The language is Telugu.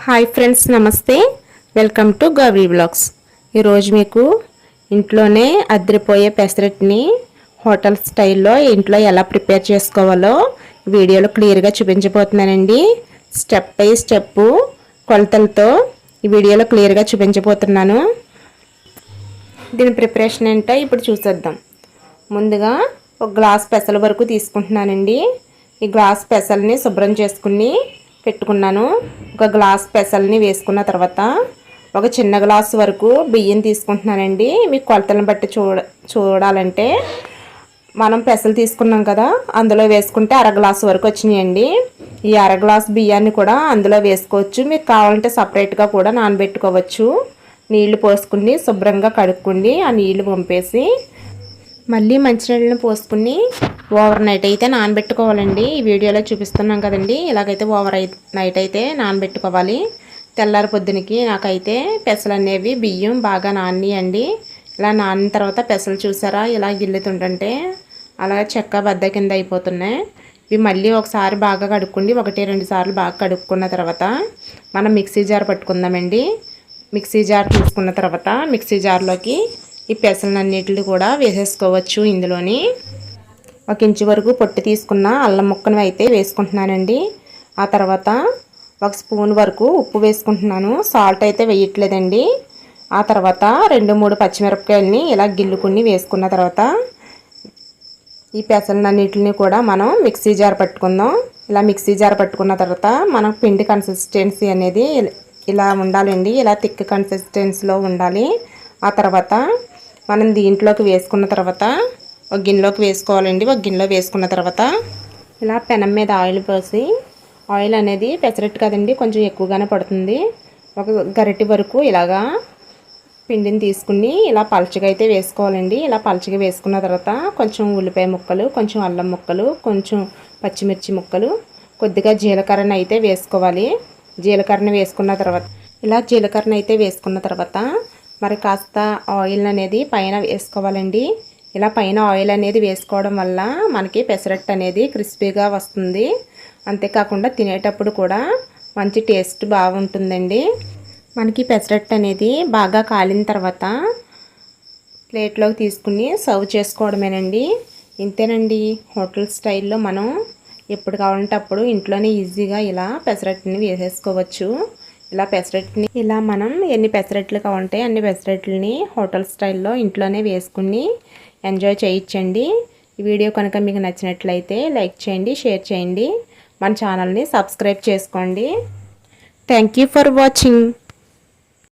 హాయ్ ఫ్రెండ్స్, నమస్తే. Welcome to Gauri blogs. ఈరోజు మీకు ఇంట్లోనే అదిరిపోయే పెసరట్ని హోటల్ స్టైల్లో ఇంట్లో ఎలా ప్రిపేర్ చేసుకోవాలో వీడియోలో క్లియర్గా చూపించబోతున్నానండి. స్టెప్ బై స్టెప్ కొలతలతో ఈ వీడియోలో క్లియర్గా చూపించబోతున్నాను. దీని ప్రిపరేషన్ ఏంటో ఇప్పుడు చూసేద్దాం. ముందుగా ఒక గ్లాస్ పెసల వరకు తీసుకుంటున్నానండి. ఈ గ్లాస్ పెసల్ని శుభ్రం చేసుకుని పెట్టుకున్నాను. ఒక గ్లాస్ పెసల్ని వేసుకున్న తర్వాత ఒక చిన్న గ్లాస్ వరకు బియ్యం తీసుకుంటున్నానండి. మీకు కొలతలను బట్టి చూడాలంటే మనం పెసలు తీసుకున్నాం కదా, అందులో వేసుకుంటే అర గ్లాస్ వరకు వచ్చినాయండి. ఈ అర గ్లాస్ బియ్యాన్ని కూడా అందులో వేసుకోవచ్చు. మీకు కావాలంటే సపరేట్గా కూడా నానబెట్టుకోవచ్చు. నీళ్లు పోసుకుని శుభ్రంగా కడుక్కోండి. ఆ నీళ్లు పంపేసి మళ్ళీ మంచినీళ్ళని పోసుకుని ఓవర్ నైట్ అయితే నానబెట్టుకోవాలండి. ఈ వీడియోలో చూపిస్తున్నాం కదండి, ఇలాగైతే ఓవర్ నైట్ అయితే నానబెట్టుకోవాలి. తెల్లారి పొద్దునకి నాకైతే పెసలు అనేవి బియ్యం బాగా నానియండి. ఇలా నానిన తర్వాత పెసలు చూసారా ఇలా గిల్లుతుంటే అలా చెక్క బద్ద కింద అయిపోతున్నాయి. ఇవి మళ్ళీ ఒకసారి బాగా కడుక్కోండి. 1-2 సార్లు బాగా కడుక్కున్న తర్వాత మనం మిక్సీ జార్ పట్టుకుందామండి. మిక్సీ జార్ తీసుకున్న తర్వాత మిక్సీ జార్లోకి ఈ పెసలన్నిటిని కూడా వేసేసుకోవచ్చు. ఇందులోని 1 ఇంచు వరకు పొట్టు తీసుకున్న అల్లం ముక్కను అయితే వేసుకుంటున్నానండి. ఆ తర్వాత 1 స్పూన్ వరకు ఉప్పు వేసుకుంటున్నాను. సాల్ట్ అయితే వేయట్లేదండి. ఆ తర్వాత 2-3 పచ్చిమిరపకాయలని ఇలా గిల్లుకుని వేసుకున్న తర్వాత ఈ పెసలన్నిటిని కూడా మనం మిక్సీ జార్ పట్టుకుందాం. ఇలా మిక్సీ జార్ పట్టుకున్న తర్వాత మనకు పిండి కన్సిస్టెన్సీ అనేది ఇలా ఉండాలండి. ఇలా థిక్ కన్సిస్టెన్సీలో ఉండాలి. ఆ తర్వాత మనం దీంట్లోకి వేసుకున్న తర్వాత ఒక గిన్నెలోకి వేసుకోవాలండి. ఒక గిన్నెలో వేసుకున్న తర్వాత ఇలా పెనం మీద ఆయిల్ పోసి, ఆయిల్ అనేది పెసరట్టు కదండి కొంచెం ఎక్కువగానే పడుతుంది. ఒక గరిటె వరకు ఇలాగా పిండిని తీసుకుని ఇలా పలచగా అయితే వేసుకోవాలండి. ఇలా పలచగా వేసుకున్న తర్వాత కొంచెం ఉల్లిపాయ ముక్కలు, కొంచెం అల్లం ముక్కలు, కొంచెం పచ్చిమిర్చి ముక్కలు, కొద్దిగా జీలకర్రను అయితే వేసుకోవాలి. జీలకర్రను వేసుకున్న తర్వాత ఇలా జీలకర్రను అయితే వేసుకున్న తర్వాత మరి కాస్త ఆయిల్ అనేది పైన వేసుకోవాలండి. ఇలా పైన ఆయిల్ అనేది వేసుకోవడం వల్ల మనకి పెసరట్టు అనేది క్రిస్పీగా వస్తుంది. అంతేకాకుండా తినేటప్పుడు కూడా మంచి టేస్ట్ బాగుంటుందండి. మనకి పెసరట్టు అనేది బాగా కాలిన తర్వాత ప్లేట్లోకి తీసుకుని సర్వ్ చేసుకోవడమేనండి. ఇంతేనండి. హోటల్ స్టైల్లో మనం ఎప్పుడు కావాలంటే అప్పుడు ఇంట్లోనే ఈజీగా ఇలా పెసరట్టుని వేసేసుకోవచ్చు. ఇలా పెసరట్టుని ఇలా మనం ఎన్ని పెసరట్లు కావాలంటే అన్ని పెసరట్లని హోటల్ స్టైల్లో ఇంట్లోనే వేసుకుని ఎంజాయ్ చేయొచ్చండి. ఈ వీడియో కనుక మీకు నచ్చినట్లయితే లైక్ చేయండి, షేర్ చేయండి, మన ఛానల్ని సబ్స్క్రైబ్ చేసుకోండి. Thank you for watching.